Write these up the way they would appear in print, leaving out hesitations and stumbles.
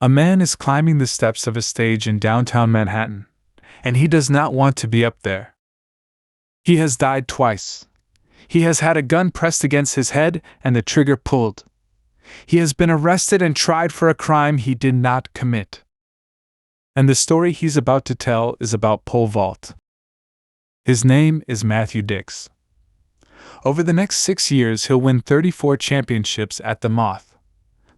A man is climbing the steps of a stage in downtown Manhattan, and he does not want to be up there. He has died twice. He has had a gun pressed against his head and the trigger pulled. He has been arrested and tried for a crime he did not commit. And the story he's about to tell is about pole vault. His name is Matthew Dix. Over the next 6 years, he'll win 34 championships at the Moth,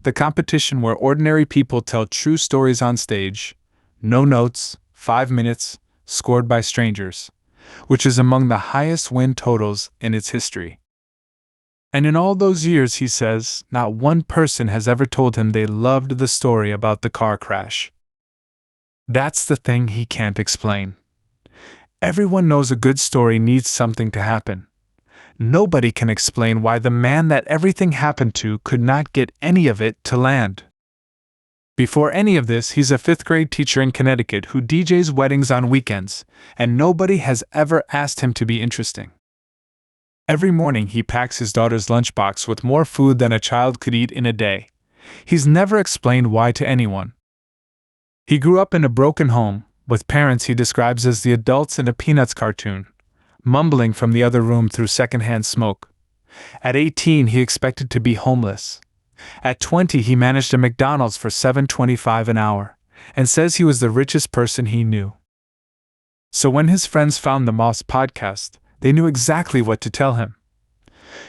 the competition where ordinary people tell true stories on stage, no notes, 5 minutes, scored by strangers, which is among the highest win totals in its history. And in all those years, he says, not one person has ever told him they loved the story about the car crash. That's the thing he can't explain. Everyone knows a good story needs something to happen. Nobody can explain why the man that everything happened to could not get any of it to land. Before any of this, he's a 5th grade teacher in Connecticut who DJs weddings on weekends, and nobody has ever asked him to be interesting. Every morning he packs his daughter's lunchbox with more food than a child could eat in a day. He's never explained why to anyone. He grew up in a broken home, with parents he describes as the adults in a Peanuts cartoon, mumbling from the other room through secondhand smoke. At 18, he expected to be homeless. At 20, he managed a McDonald's for $7.25 an hour, and says he was the richest person he knew. So when his friends found the Moth podcast, they knew exactly what to tell him.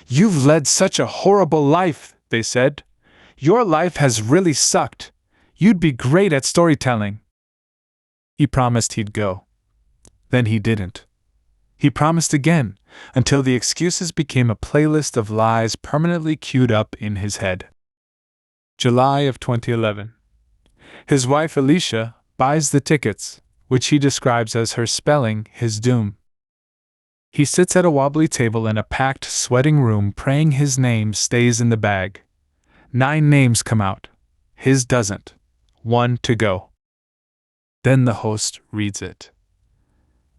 "You've led such a horrible life," they said. "Your life has really sucked. You'd be great at storytelling." He promised he'd go. Then he didn't. He promised again, until the excuses became a playlist of lies permanently queued up in his head. July of 2011. His wife Alicia buys the tickets, which he describes as her spelling his doom. He sits at a wobbly table in a packed, sweating room praying his name stays in the bag. 9 names come out. His doesn't. 1 to go. Then the host reads it.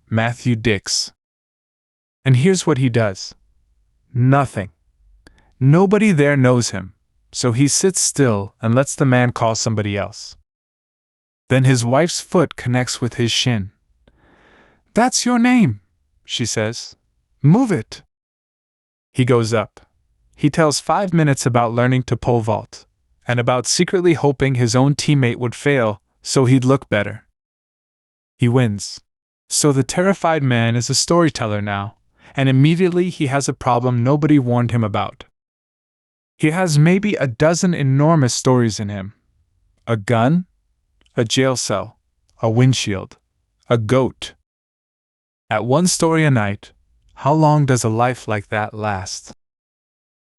Matthew Dix. And here's what he does. Nothing. Nobody there knows him, so he sits still and lets the man call somebody else. Then his wife's foot connects with his shin. "That's your name," she says. "Move it." He goes up. He tells 5 minutes about learning to pole vault, and about secretly hoping his own teammate would fail so he'd look better. He wins. So the terrified man is a storyteller now, and immediately he has a problem nobody warned him about. He has maybe a dozen enormous stories in him. A gun, a jail cell, a windshield, a goat. At 1 story a night, how long does a life like that last?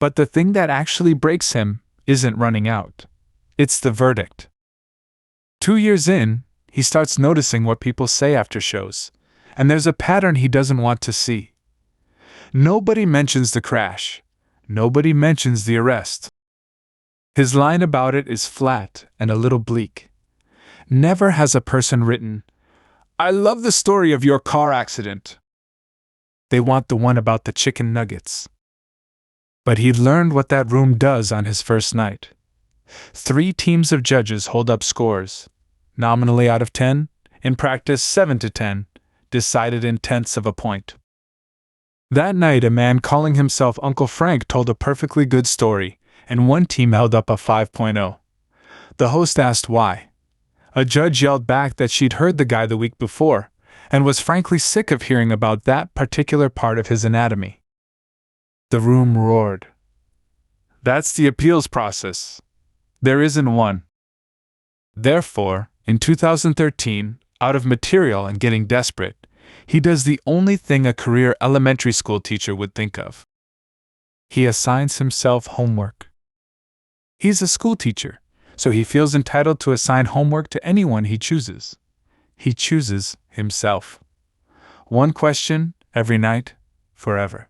But the thing that actually breaks him isn't running out. It's the verdict. 2 years in, he starts noticing what people say after shows, and there's a pattern he doesn't want to see. Nobody mentions the crash. Nobody mentions the arrest. His line about it is flat and a little bleak. Never has a person written, "I love the story of your car accident." They want the one about the chicken nuggets. But he learned what that room does on his first night. 3 teams of judges hold up scores, nominally out of 10, in practice 7 to 10, decided in tenths of a point. That night, a man calling himself Uncle Frank told a perfectly good story, and one team held up a 5.0. The host asked why. A judge yelled back that she'd heard the guy the week before, and was frankly sick of hearing about that particular part of his anatomy. The room roared. That's the appeals process. There isn't one. Therefore, in 2013, out of material and getting desperate, he does the only thing a career elementary school teacher would think of. He assigns himself homework. He's a school teacher, so he feels entitled to assign homework to anyone he chooses. He chooses himself. 1 question, every night, forever.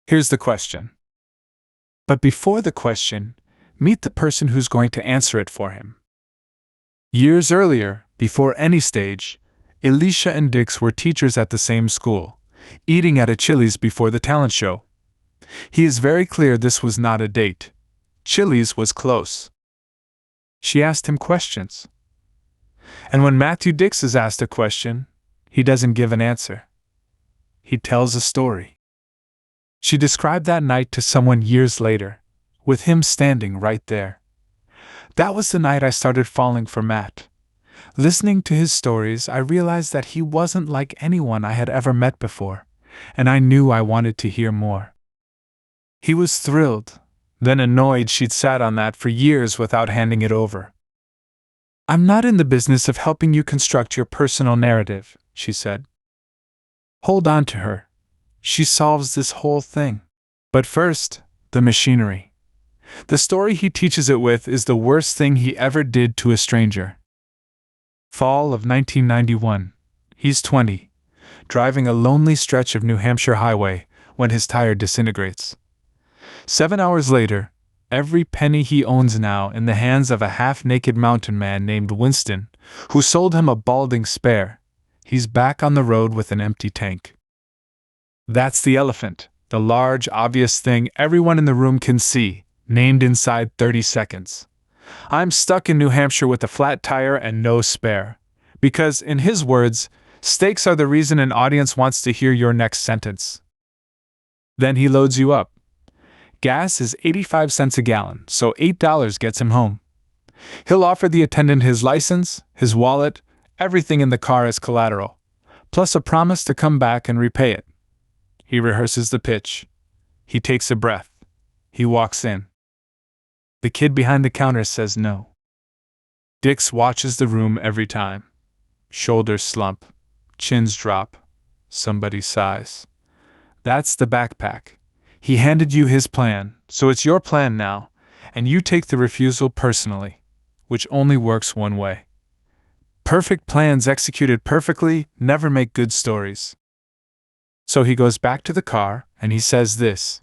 Here's the question. But before the question, meet the person who's going to answer it for him. Years earlier, before any stage, Alicia and Dix were teachers at the same school, eating at a Chili's before the talent show. He is very clear this was not a date. Chili's was close. She asked him questions. And when Matthew Dix is asked a question, he doesn't give an answer. He tells a story. She described that night to someone years later, with him standing right there. That was the night I started falling for Matt. Listening to his stories, I realized that he wasn't like anyone I had ever met before, and I knew I wanted to hear more. He was thrilled, then annoyed she'd sat on that for years without handing it over. "I'm not in the business of helping you construct your personal narrative," she said. "Hold on to her. She solves this whole thing. But first, the machinery. The story he teaches it with is the worst thing he ever did to a stranger." Fall of 1991. He's 20, driving a lonely stretch of New Hampshire highway when his tire disintegrates. 7 hours later, every penny he owns now in the hands of a half-naked mountain man named Winston, who sold him a balding spare. He's back on the road with an empty tank. That's the elephant, the large, obvious thing everyone in the room can see, named inside 30 seconds. I'm stuck in New Hampshire with a flat tire and no spare. Because, in his words, stakes are the reason an audience wants to hear your next sentence. Then he loads you up. Gas is 85 cents a gallon, so $8 gets him home. He'll offer the attendant his license, his wallet, everything in the car as collateral, plus a promise to come back and repay it. He rehearses the pitch. He takes a breath. He walks in. The kid behind the counter says no. Dix watches the room every time. Shoulders slump, chins drop, somebody sighs. That's the backpack. He handed you his plan, so it's your plan now, and you take the refusal personally, which only works one way. Perfect plans executed perfectly never make good stories. So he goes back to the car, and he says this.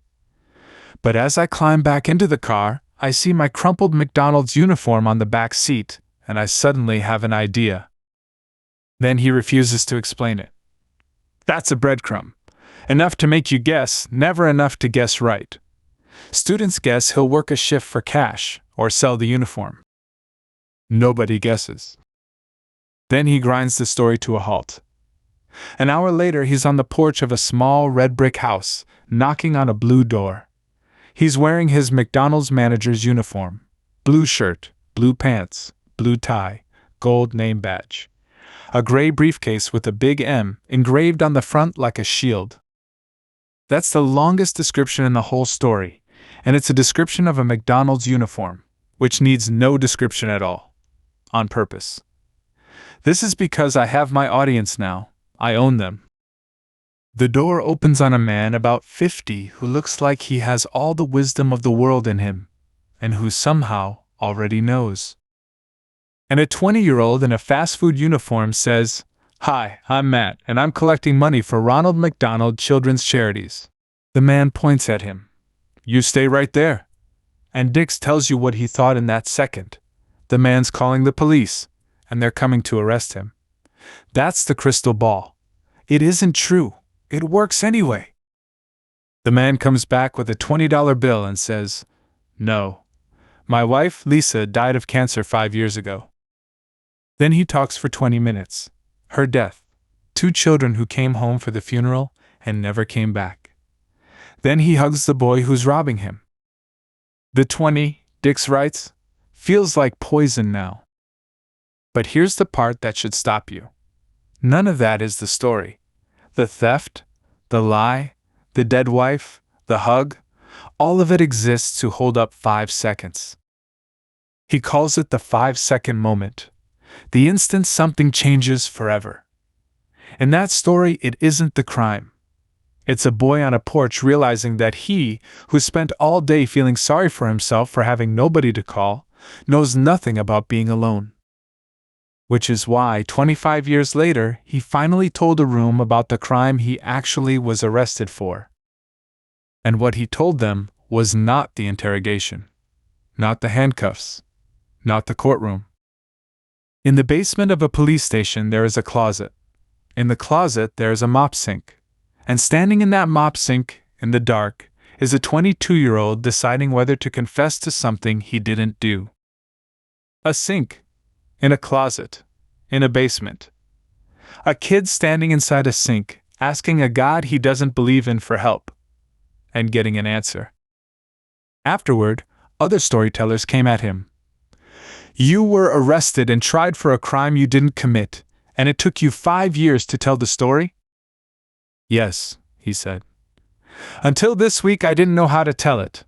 But as I climb back into the car, I see my crumpled McDonald's uniform on the back seat, and I suddenly have an idea. Then he refuses to explain it. That's a breadcrumb. Enough to make you guess, never enough to guess right. Students guess he'll work a shift for cash, or sell the uniform. Nobody guesses. Then he grinds the story to a halt. An hour later, he's on the porch of a small red brick house, knocking on a blue door. He's wearing his McDonald's manager's uniform. Blue shirt, blue pants, blue tie, gold name badge. A gray briefcase with a big M engraved on the front like a shield. That's the longest description in the whole story, and it's a description of a McDonald's uniform, which needs no description at all. On purpose. This is because I have my audience now. I own them. The door opens on a man about 50 who looks like he has all the wisdom of the world in him, and who somehow already knows. And a 20-year-old in a fast food uniform says, "Hi, I'm Matt, and I'm collecting money for Ronald McDonald Children's Charities." The man points at him. "You stay right there." And Dix tells you what he thought in that second. The man's calling the police, and they're coming to arrest him. That's the crystal ball. It isn't true. It works anyway. The man comes back with a $20 bill and says, "No. My wife, Lisa, died of cancer 5 years ago." Then he talks for 20 minutes. Her death. 2 children who came home for the funeral and never came back. Then he hugs the boy who's robbing him. The 20, Dix writes, feels like poison now. But here's the part that should stop you. None of that is the story. The theft, the lie, the dead wife, the hug, all of it exists to hold up 5 seconds. He calls it the 5-second moment. The instant something changes forever. In that story, it isn't the crime. It's a boy on a porch realizing that he, who spent all day feeling sorry for himself for having nobody to call, knows nothing about being alone. Which is why, 25 years later, he finally told a room about the crime he actually was arrested for. And what he told them was not the interrogation, not the handcuffs, not the courtroom. In the basement of a police station there is a closet. In the closet there is a mop sink. And standing in that mop sink, in the dark, is a 22-year-old deciding whether to confess to something he didn't do. A sink. In a closet. In a basement. A kid standing inside a sink, asking a god he doesn't believe in for help. And getting an answer. Afterward, other storytellers came at him. You were arrested and tried for a crime you didn't commit, and it took you 5 years to tell the story? Yes, he said. Until this week I didn't know how to tell it.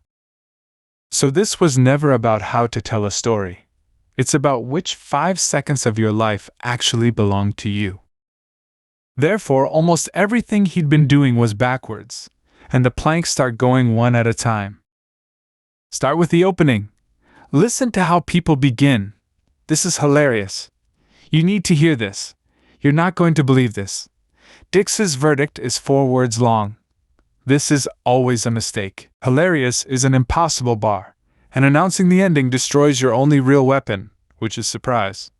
So this was never about how to tell a story. It's about which 5 seconds of your life actually belong to you. Therefore, almost everything he'd been doing was backwards, and the planks start going one at a time. Start with the opening. Listen to how people begin. This is hilarious. You need to hear this. You're not going to believe this. Dix's verdict is 4 words long. This is always a mistake. Hilarious is an impossible bar, and announcing the ending destroys your only real weapon, which is surprise.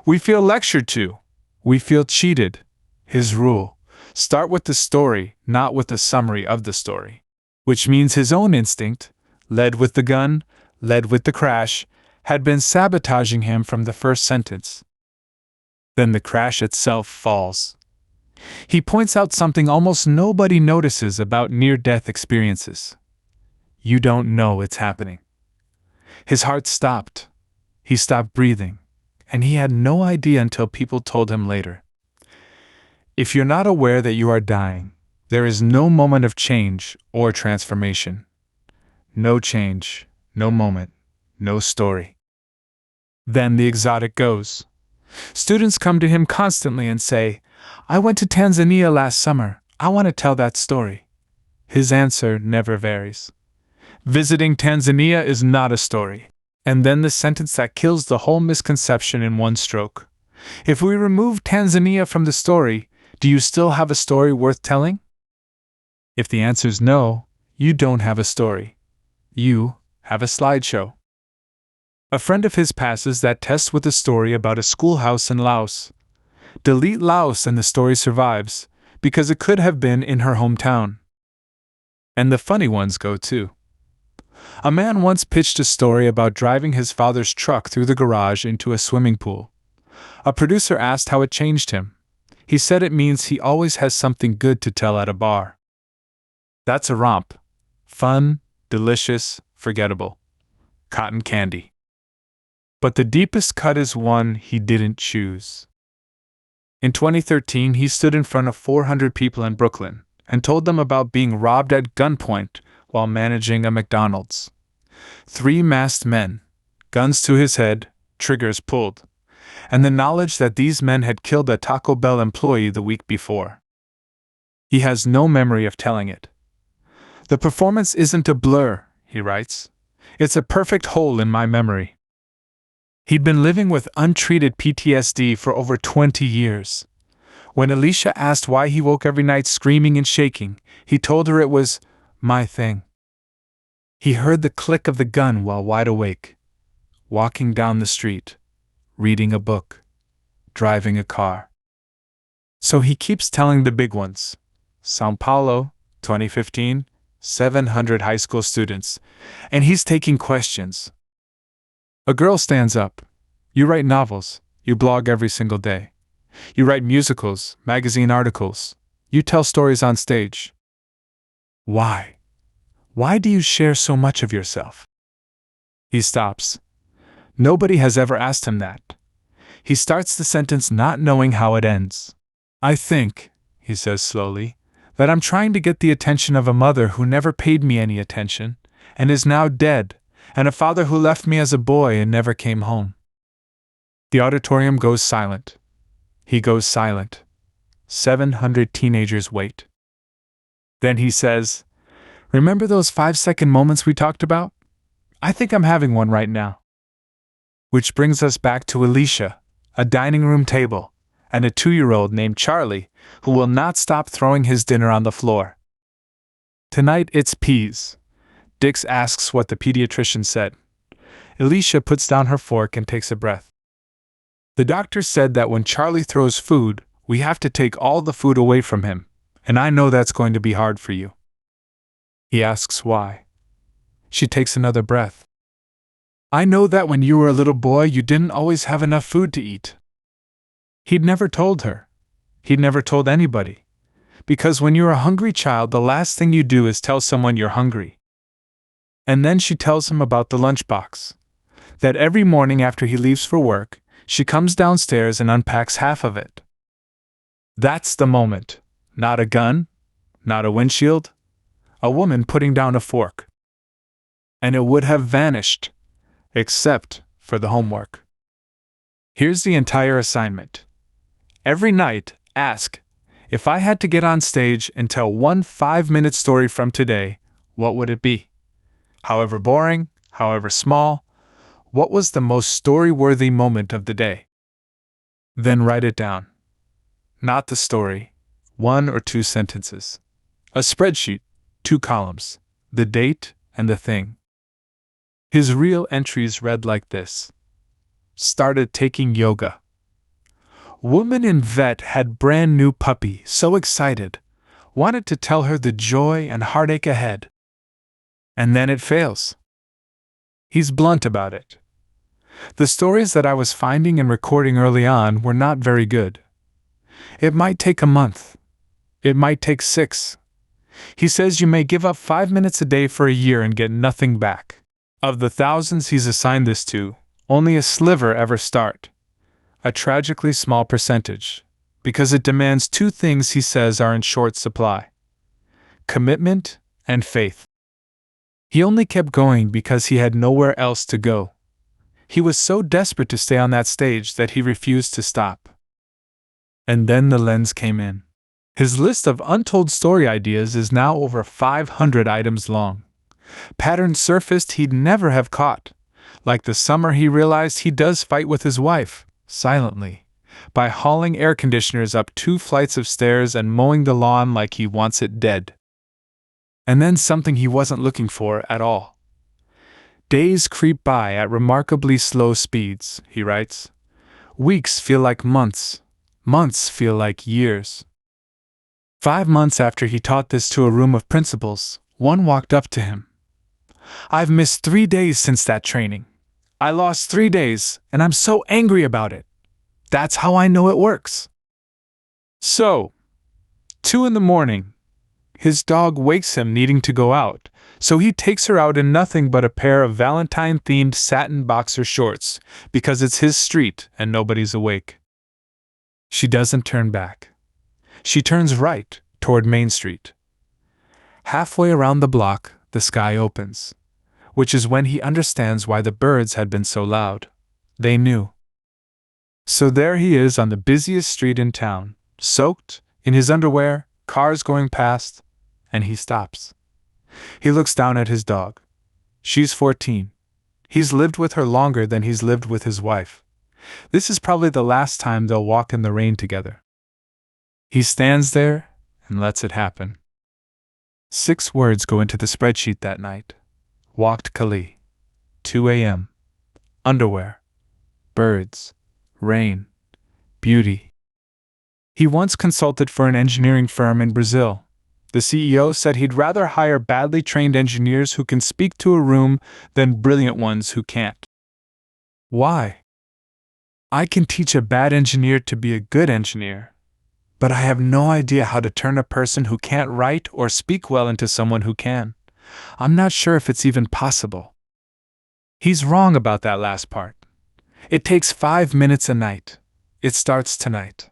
We feel lectured to. We feel cheated. His rule: start with the story, not with the summary of the story. Which means his own instinct, led with the gun, led with the crash, had been sabotaging him from the first sentence. Then the crash itself falls. He points out something almost nobody notices about near-death experiences. You don't know it's happening. His heart stopped. He stopped breathing, and he had no idea until people told him later. If you're not aware that you are dying, there is no moment of change or transformation. No change, no moment, no story. Then the exotic goes. Students come to him constantly and say, I went to Tanzania last summer, I want to tell that story. His answer never varies. Visiting Tanzania is not a story. And then the sentence that kills the whole misconception in one stroke. If we remove Tanzania from the story, do you still have a story worth telling? If the answer's no, you don't have a story. You have a slideshow. A friend of his passes that test with a story about a schoolhouse in Laos. Delete Laos and the story survives, because it could have been in her hometown. And the funny ones go too. A man once pitched a story about driving his father's truck through the garage into a swimming pool. A producer asked how it changed him. He said it means he always has something good to tell at a bar. That's a romp. Fun, delicious, forgettable. Cotton candy. But the deepest cut is one he didn't choose. In 2013, he stood in front of 400 people in Brooklyn and told them about being robbed at gunpoint while managing a McDonald's. 3 masked men, guns to his head, triggers pulled, and the knowledge that these men had killed a Taco Bell employee the week before. He has no memory of telling it. The performance isn't a blur, he writes. It's a perfect hole in my memory. He'd been living with untreated PTSD for over 20 years. When Alicia asked why he woke every night screaming and shaking, he told her it was my thing. He heard the click of the gun while wide awake, walking down the street, reading a book, driving a car. So he keeps telling the big ones. São Paulo, 2015, 700 high school students, and he's taking questions. A girl stands up. You write novels. You blog every single day. You write musicals, magazine articles. You tell stories on stage. Why? Why do you share so much of yourself? He stops. Nobody has ever asked him that. He starts the sentence not knowing how it ends. I think, he says slowly, that I'm trying to get the attention of a mother who never paid me any attention, and is now dead, and a father who left me as a boy and never came home. The auditorium goes silent. He goes silent. 700 teenagers wait. Then he says, remember those 5-second moments we talked about? I think I'm having one right now. Which brings us back to Alicia, a dining room table, and a 2-year-old named Charlie, who will not stop throwing his dinner on the floor. Tonight it's peas. Dix asks what the pediatrician said. Alicia puts down her fork and takes a breath. The doctor said that when Charlie throws food, we have to take all the food away from him, and I know that's going to be hard for you. He asks why. She takes another breath. I know that when you were a little boy you didn't always have enough food to eat. He'd never told her. He'd never told anybody. Because when you're a hungry child, the last thing you do is tell someone you're hungry. And then she tells him about the lunchbox. That every morning after he leaves for work, she comes downstairs and unpacks half of it. That's the moment. Not a gun, not a windshield, a woman putting down a fork. And it would have vanished, except for the homework. Here's the entire assignment. Every night, ask, if I had to get on stage and tell one 5-minute story from today, what would it be? However boring, however small, what was the most story-worthy moment of the day? Then write it down. Not the story, 1 or 2 sentences. A spreadsheet, 2 columns, the date and the thing. His real entries read like this. Started taking yoga. Woman in vet had brand new puppy, so excited. Wanted to tell her the joy and heartache ahead. And then it fails. He's blunt about it. The stories that I was finding and recording early on were not very good. It might take a month. It might take 6. He says you may give up 5 minutes a day for a year and get nothing back. Of the thousands he's assigned this to, only a sliver ever start. A tragically small percentage, because it demands 2 things he says are in short supply: commitment and faith. He only kept going because he had nowhere else to go. He was so desperate to stay on that stage that he refused to stop. And then the lens came in. His list of untold story ideas is now over 500 items long. Patterns surfaced he'd never have caught, like the summer he realized he does fight with his wife, silently, by hauling air conditioners up 2 flights of stairs and mowing the lawn like he wants it dead. And then something he wasn't looking for at all. Days creep by at remarkably slow speeds, he writes. Weeks feel like months. Months feel like years. 5 months after he taught this to a room of principals, one walked up to him. I've missed 3 days since that training. I lost 3 days, and I'm so angry about it. That's how I know it works. So, 2 in the morning, his dog wakes him needing to go out, so he takes her out in nothing but a pair of Valentine-themed satin boxer shorts, because it's his street and nobody's awake. She doesn't turn back. She turns right, toward Main Street. Halfway around the block, the sky opens, which is when he understands why the birds had been so loud. They knew. So there he is on the busiest street in town, soaked, in his underwear, cars going past, and he stops. He looks down at his dog. She's 14. He's lived with her longer than he's lived with his wife. This is probably the last time they'll walk in the rain together. He stands there and lets it happen. 6 words go into the spreadsheet that night. Walked Kali. 2 a.m. Underwear. Birds. Rain. Beauty. He once consulted for an engineering firm in Brazil. The CEO said he'd rather hire badly trained engineers who can speak to a room than brilliant ones who can't. Why? I can teach a bad engineer to be a good engineer, but I have no idea how to turn a person who can't write or speak well into someone who can. I'm not sure if it's even possible. He's wrong about that last part. It takes 5 minutes a night. It starts tonight.